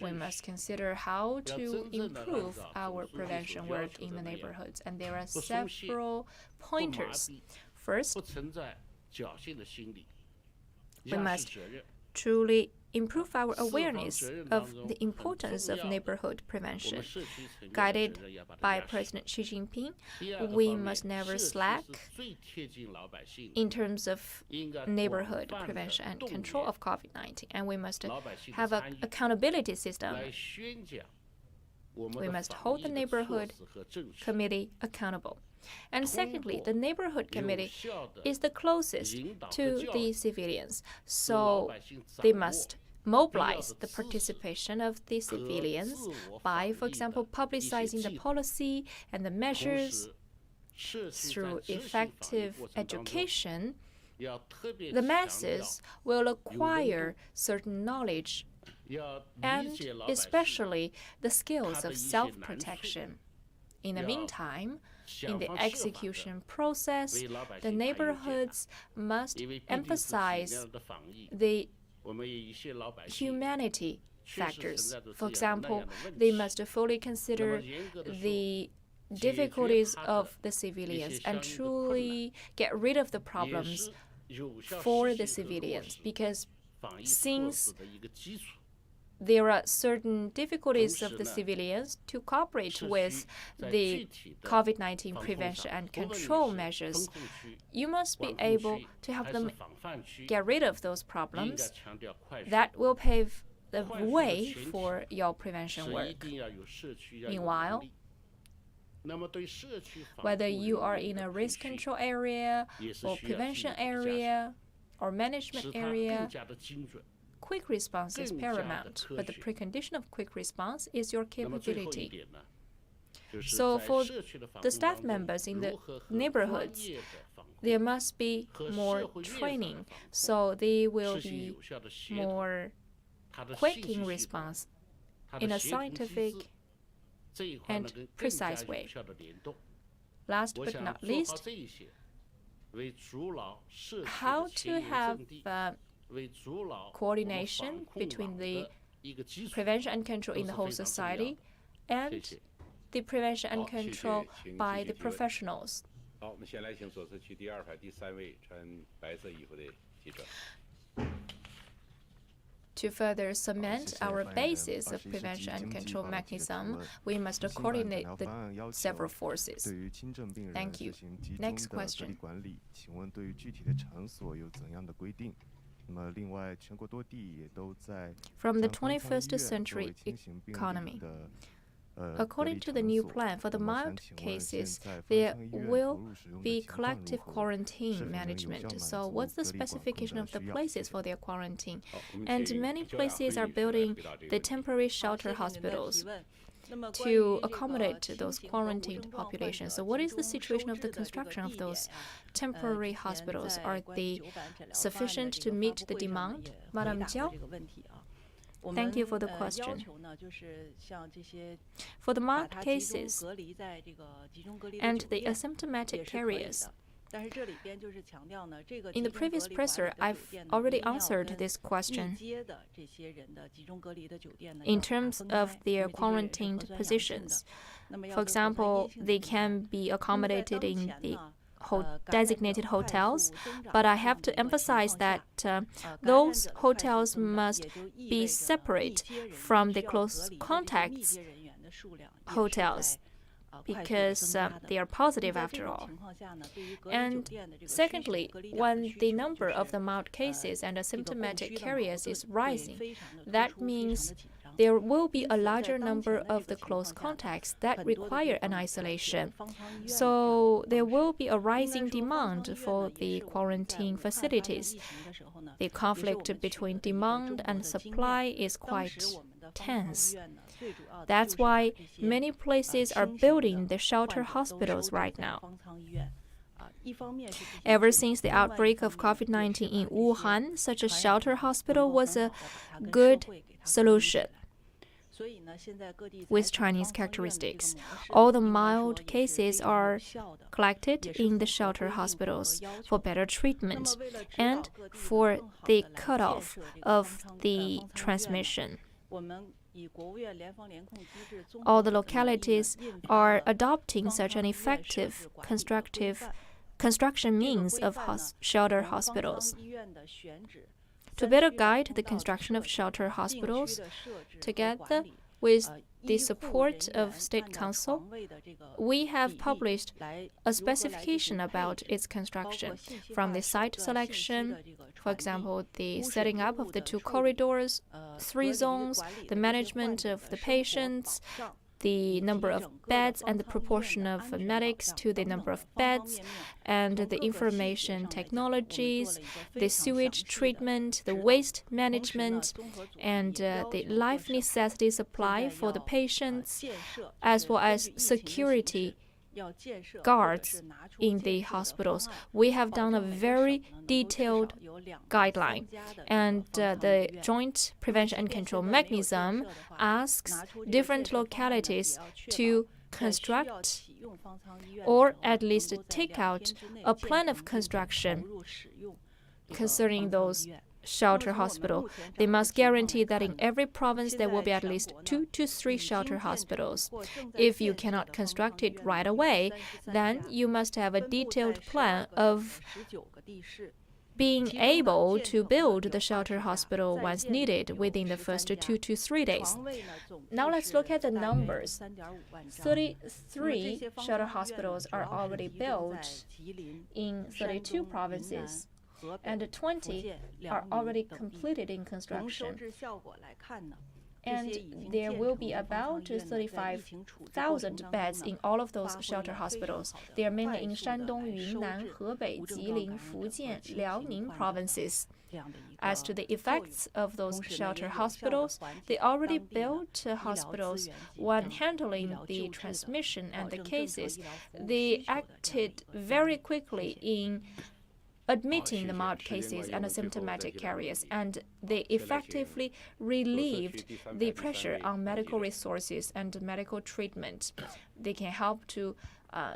We must consider how to improve our prevention work in the neighborhoods, and there are several pointers. First, we must truly improve our awareness of the importance of neighborhood prevention. Guided by President Xi Jinping, we must never slack in terms of neighborhood prevention and control of COVID-19, and we must have an accountability system. We must hold the neighborhood committee accountable. And secondly, the neighborhood committee is the closest to the civilians, so they must mobilize the participation of the civilians by, for example, publicizing the policy and the measures through effective education. The masses will acquire certain knowledge and especially the skills of self-protection. In the meantime, in the execution process, the neighborhoods must emphasize the humanity factors. For example, they must fully consider the difficulties of the civilians and truly get rid of the problems for the civilians, because since there are certain difficulties of the civilians to cooperate with the COVID-19 prevention and control measures, you must be able to help them get rid of those problems. That will pave the way for your prevention work. Meanwhile, whether you are in a risk control area or prevention area or management area, quick response is paramount, but the precondition of quick response is your capability. So for the staff members in the neighborhoods, there must be more training, so they will be more quick in response in a scientific and precise way. Last but not least, how to have coordination between the prevention and control in the whole society and the prevention and control by the professionals. To further cement our basis of prevention and control mechanism, we must coordinate the several forces. Thank you. Next question. From the 21st century economy, according to the new plan, for the mild cases, there will be collective quarantine management. So what's the specification of the places for their quarantine? And many places are building the temporary shelter hospitals to accommodate those quarantined populations. So what is the situation of the construction of those temporary hospitals? Are they sufficient to meet the demand? Madam Jiao? Thank you for the question. For the mild cases and the asymptomatic carriers, in the previous presser, I've already answered this question. In terms of their quarantined positions, for example, they can be accommodated in the designated hotels, but I have to emphasize that those hotels must be separate from the close contacts hotels, because they are positive after all. And secondly, when the number of the mild cases and asymptomatic carriers is rising, that means there will be a larger number of the close contacts that require an isolation. So there will be a rising demand for the quarantine facilities. The conflict between demand and supply is quite tense. That's why many places are building the shelter hospitals right now. Ever since the outbreak of COVID-19 in Wuhan, such a shelter hospital was a good solution with Chinese characteristics. All the mild cases are collected in the shelter hospitals for better treatment and for the cutoff of the transmission. All the localities are adopting such an effective construction means of shelter hospitals. To better guide the construction of shelter hospitals, together with the support of State Council, we have published a specification about its construction, from the site selection, for example, the setting up of the 2 corridors, 3 zones, the management of the patients, the number of beds and the proportion of medics to the number of beds, and the information technologies, the sewage treatment, the waste management, and the life necessity supply for the patients, as well as security guards in the hospitals. We have done a very detailed guideline, and the Joint Prevention and Control Mechanism asks different localities to construct or at least take out a plan of construction concerning those shelter hospital. They must guarantee that in every province there will be at least 2 to 3 shelter hospitals. If you cannot construct it right away, then you must have a detailed plan of being able to build the shelter hospital once needed within the first 2 to 3 days. Now let's look at the numbers. 33 shelter hospitals are already built in 32 provinces, and 20 are already completed in construction. And there will be about 35,000 beds in all of those shelter hospitals. They are mainly in Shandong, Yunnan, Hebei, Jilin, Fujian, Liaoning provinces. As to the effects of those shelter hospitals, the already built hospitals, when handling the transmission and the cases, they acted very quickly in admitting the mild cases and asymptomatic carriers, and they effectively relieved the pressure on medical resources and medical treatment. They can help to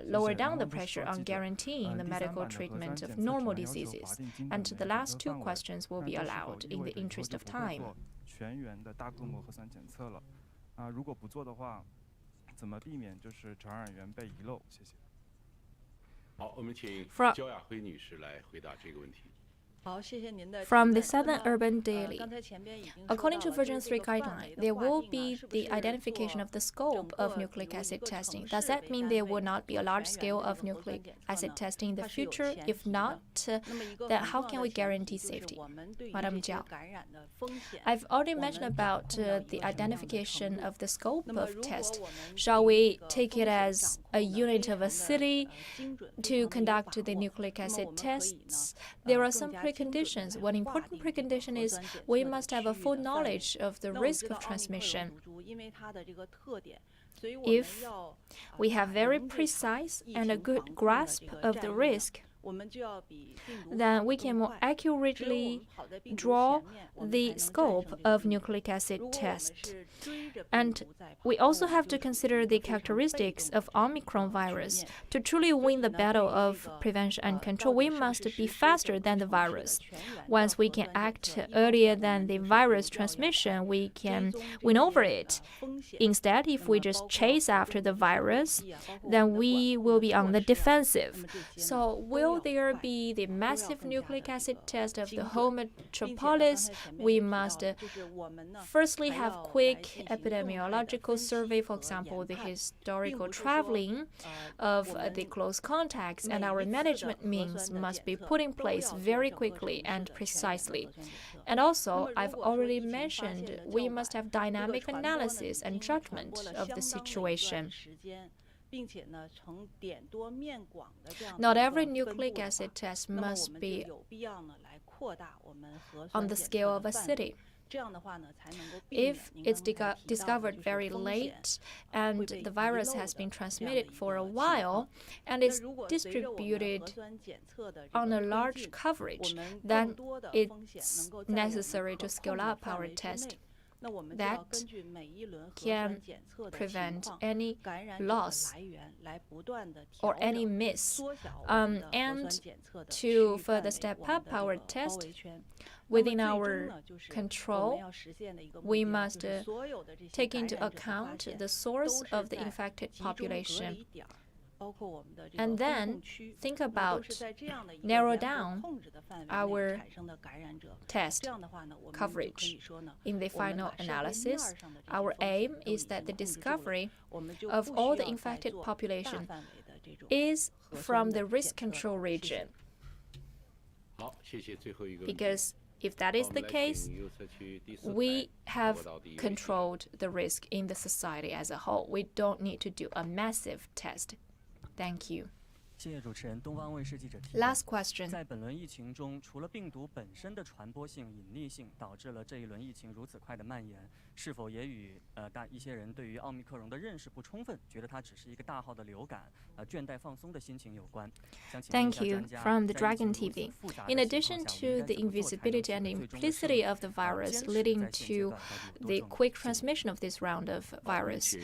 lower down the pressure on guaranteeing the medical treatment of normal diseases. And the last 2 questions will be allowed in the interest of time. From the Southern Urban Daily, according to Version 3 guideline, there will be the identification of the scope of nucleic acid testing. Does that mean there will not be a large scale of nucleic acid testing in the future? If not, then how can we guarantee safety? Madam Jiao. I've already mentioned about the identification of the scope of test. Shall we take it as a unit of a city to conduct the nucleic acid tests? There are some preconditions. One important precondition is we must have a full knowledge of the risk of transmission. If we have very precise and a good grasp of the risk, then we can more accurately draw the scope of nucleic acid test. And we also have to consider the characteristics of Omicron virus. To truly win the battle of prevention and control, we must be faster than the virus. Once we can act earlier than the virus transmission, we can win over it. Instead, if we just chase after the virus, then we will be on the defensive. So will there be the massive nucleic acid test of the whole metropolis? We must firstly have quick epidemiological survey, for example, the historical traveling of the close contacts, and our management means must be put in place very quickly and precisely. And also, I've already mentioned, we must have dynamic analysis and judgment of the situation. Not every nucleic acid test must be on the scale of a city. If it's discovered very late and the virus has been transmitted for a while and is distributed on a large coverage, then it's necessary to scale up our test. that can prevent any loss or any miss. And to further step up our test within our control, we must take into account the source of the infected population, and then think about narrow down our test coverage. In the final analysis, our aim is that the discovery of all the infected population is from the risk control region. Because if that is the case, we have controlled the risk in the society as a whole. We don't need to do a massive test. Thank you. 谢谢主持人。东方卫视记者提 Last question. 在本轮疫情中，除了病毒本身的传播性、隐匿性导致了这一轮疫情如此快的蔓延，是否也与一些人对于奥密克戎的认识不充分，觉得它只是一个大号的流感，倦怠放松的心情有关？ Thank you. From the Dragon TV. In addition to the invisibility and implicity of the virus leading to the quick transmission of this round of virus,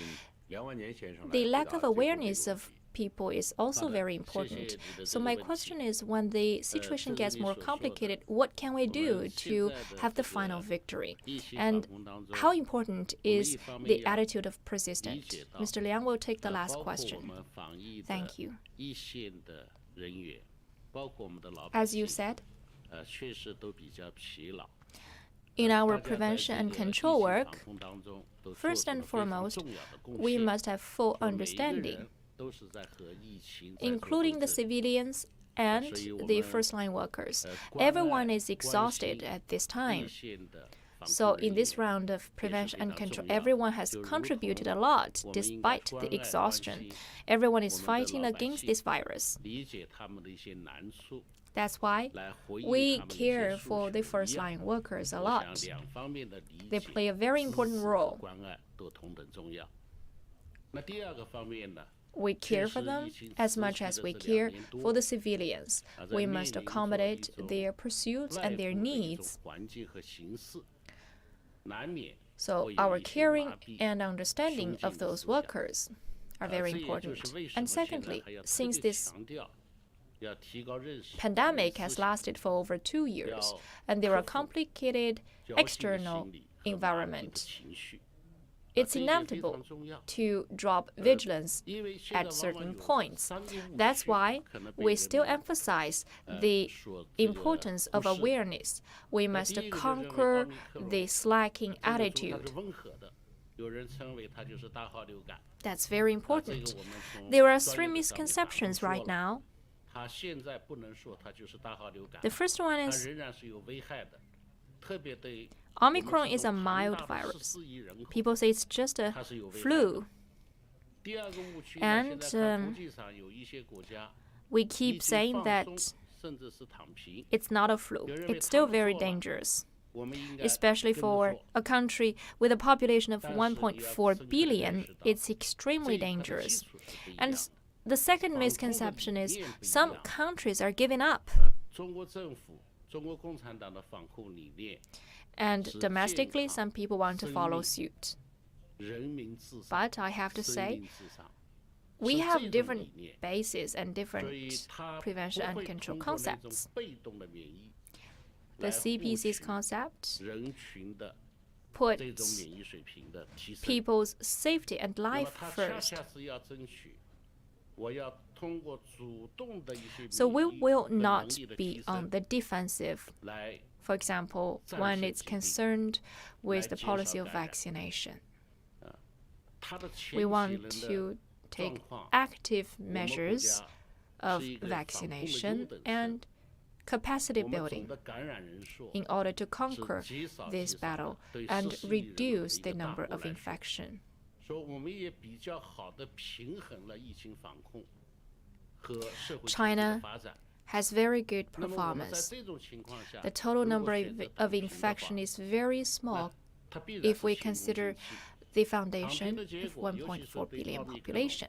the lack of awareness of people is also very important. So my question is, when the situation gets more complicated, what can we do to have the final victory? And how important is the attitude of persistence? Mr. Liang will take the last question. Thank you. As you said, in our prevention and control work, first and foremost, we must have full understanding, including the civilians and the first-line workers. Everyone is exhausted at this time. So in this round of prevention and control, everyone has contributed a lot despite the exhaustion. Everyone is fighting against this virus. That's why we care for the first-line workers a lot. They play a very important role. We care for them as much as we care for the civilians. We must accommodate their pursuits and their needs. So our caring and understanding of those workers are very important. And secondly, since this pandemic has lasted for over 2 years, and there are complicated external environment, it's inevitable to drop vigilance at certain points. That's why we still emphasize the importance of awareness. We must conquer the slacking attitude. That's very important. There are 3 misconceptions right now. The first one is Omicron is a mild virus. People say it's just a flu. And we keep saying that it's not a flu. It's still very dangerous, especially for a country with a population of 1.4 billion. It's extremely dangerous. And the second misconception is some countries are giving up. And domestically, some people want to follow suit. But I have to say, we have different bases and different prevention and control concepts. The CPC's concept puts people's safety and life first. So we will not be on the defensive, for example, when it's concerned with the policy of vaccination. We want to take active measures of vaccination and capacity building in order to conquer this battle and reduce the number of infection. China has very good performance. The total number of infection is very small if we consider the foundation of 1.4 billion population.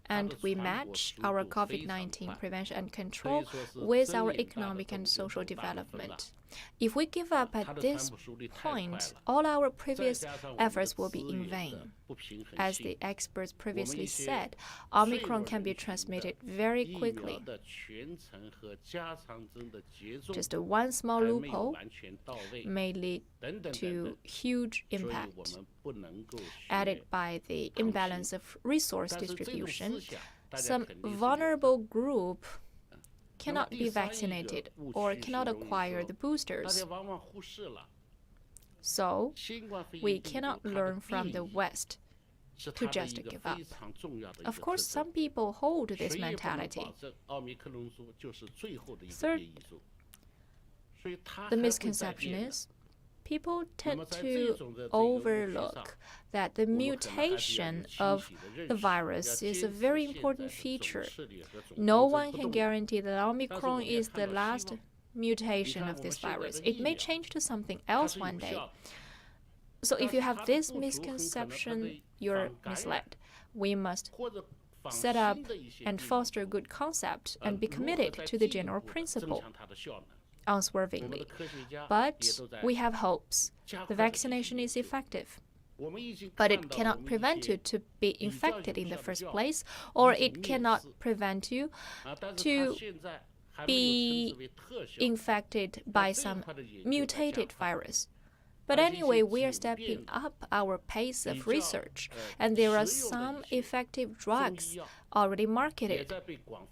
And we match our COVID-19 prevention and control with our economic and social development. If we give up at this point, all our previous efforts will be in vain. As the experts previously said, Omicron can be transmitted very quickly. Just one small loophole may lead to huge impact. Added by the imbalance of resource distribution, some vulnerable group cannot be vaccinated or cannot acquire the boosters. So, we cannot learn from the West to just give up. Of course, some people hold this mentality. Third, the misconception is people tend to overlook that the mutation of the virus is a very important feature. No one can guarantee that Omicron is the last mutation of this virus. It may change to something else one day. So if you have this misconception, you're misled. We must set up and foster good concept and be committed to the general principle unswervingly. But we have hopes. The vaccination is effective. But it cannot prevent you to be infected in the first place, or it cannot prevent you to be infected by some mutated virus. But anyway, we are stepping up our pace of research, and there are some effective drugs already marketed.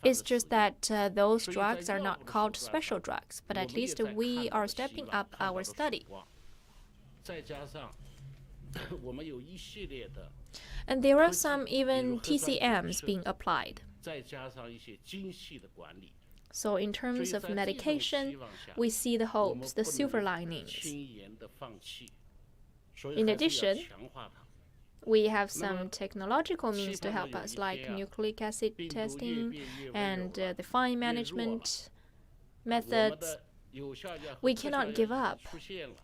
It's just that those drugs are not called special drugs, but at least we are stepping up our study. And there are some even TCMs being applied. So in terms of medication, we see the hopes, the silver linings. In addition, we have some technological means to help us, like nucleic acid testing and the fine management methods. We cannot give up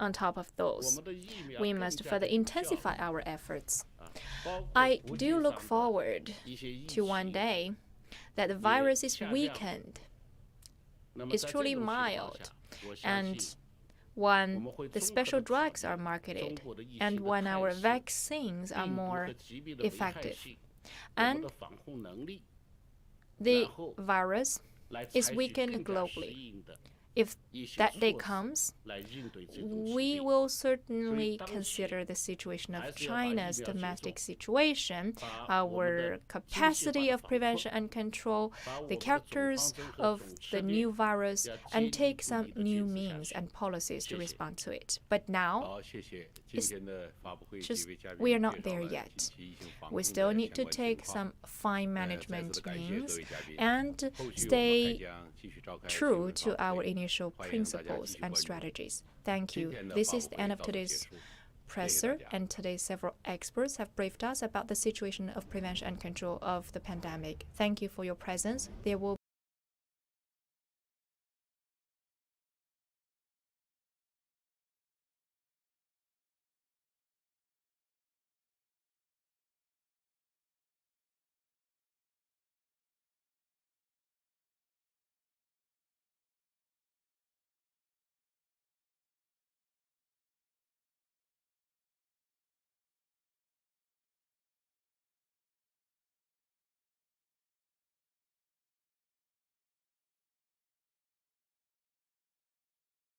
on top of those. We must further intensify our efforts. I do look forward to one day that the virus is weakened. It's truly mild, and when the special drugs are marketed, and when our vaccines are more effective, and the virus is weakened globally. If that day comes, we will certainly consider the situation of China's domestic situation, our capacity of prevention and control, the characters of the new virus, and take some new means and policies to respond to it. But now, we are not there yet. We still need to take some fine management means and stay true to our initial principles and strategies. Thank you. This is the end of today's presser, and today several experts have briefed us about the situation of prevention and control of the pandemic. Thank you for your presence. There will